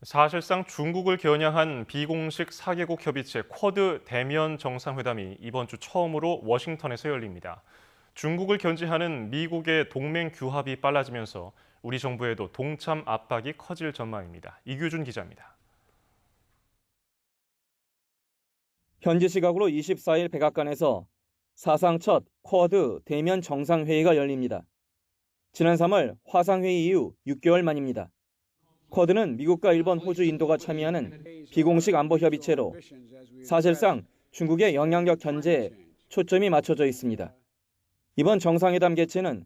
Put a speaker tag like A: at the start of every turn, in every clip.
A: 사실상 중국을 겨냥한 비공식 4개국 협의체 쿼드 대면 정상회담이 이번 주 처음으로 워싱턴에서 열립니다. 중국을 견제하는 미국의 동맹 규합이 빨라지면서 우리 정부에도 동참 압박이 커질 전망입니다. 이규준 기자입니다.
B: 현지 시각으로 24일 백악관에서 사상 첫 쿼드 대면 정상회의가 열립니다. 지난 3월 화상회의 이후 6개월 만입니다. 쿼드는 미국과 일본, 호주, 인도가 참여하는 비공식 안보 협의체로 사실상 중국의 영향력 견제에 초점이 맞춰져 있습니다. 이번 정상회담 개최는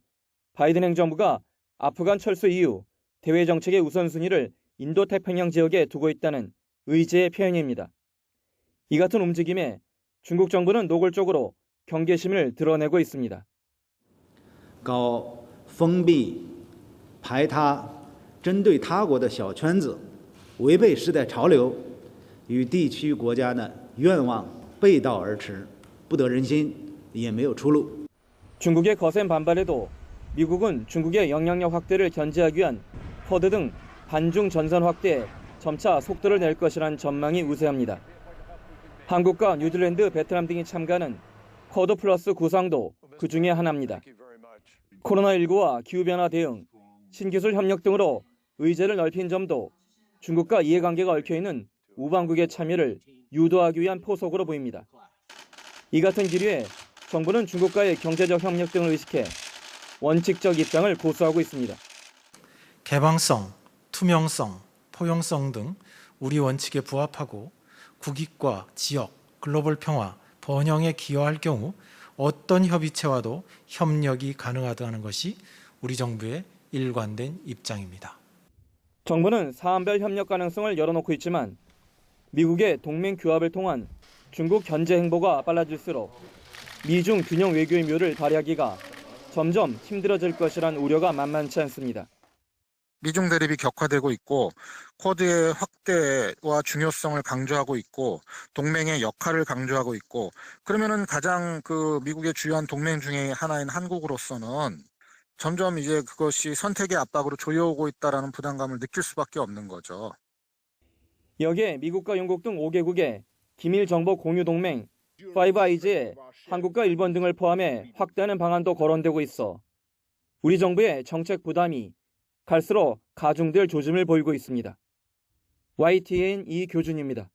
B: 바이든 행정부가 아프간 철수 이후 대외 정책의 우선순위를 인도태평양 지역에 두고 있다는 의지의 표현입니다. 이 같은 움직임에 중국 정부는 노골적으로 경계심을 드러내고 있습니다.
C: 搞封闭、排他、针对他国的小圈子，违背时代潮流，与地区国家的愿望背道而驰，不得人心，也没有出路。
B: 중국의 거센 반발에도 미국은 중국의 영향력 확대를 견제하기 위한 쿼드 등 반중 전선 확대에 점차 속도를 낼 것이라는 전망이 우세합니다. 한국과 뉴질랜드, 베트남 등이 참가하는 쿼드 플러스 구상도 그 중에 하나입니다. 코로나19와 기후변화 대응, 신기술 협력 등으로 의제를 넓힌 점도 중국과 이해관계가 얽혀있는 우방국의 참여를 유도하기 위한 포석으로 보입니다. 이 같은 기류에 정부는 중국과의 경제적 협력 등을 의식해 원칙적 입장을 고수하고 있습니다.
D: 개방성, 투명성, 포용성 등 우리 원칙에 부합하고 국익과 지역, 글로벌 평화, 번영에 기여할 경우 어떤 협의체와도 협력이 가능하다는 것이 우리 정부의 일관된 입장입니다.
B: 정부는 사안별 협력 가능성을 열어놓고 있지만 미국의 동맹 규합을 통한 중국 견제 행보가 빨라질수록 미중 균형 외교의 묘를 발휘하기가 점점 힘들어질 것이란 우려가 만만치 않습니다.
E: 미중 대립이 격화되고 있고 쿼드의 확대와 중요성을 강조하고 있고 동맹의 역할을 강조하고 있고 그러면은 가장 미국의 주요한 동맹 중에 하나인 한국으로서는 점점 이제 그것이 선택의 압박으로 조여오고 있다라는 부담감을 느낄 수밖에 없는 거죠.
B: 여기에 미국과 영국 등 5개국의 기밀 정보 공유 동맹 파이브 아이즈에 한국과 일본 등을 포함해 확대하는 방안도 거론되고 있어 우리 정부의 정책 부담이 갈수록 가중될 조짐을 보이고 있습니다. YTN 이교준입니다.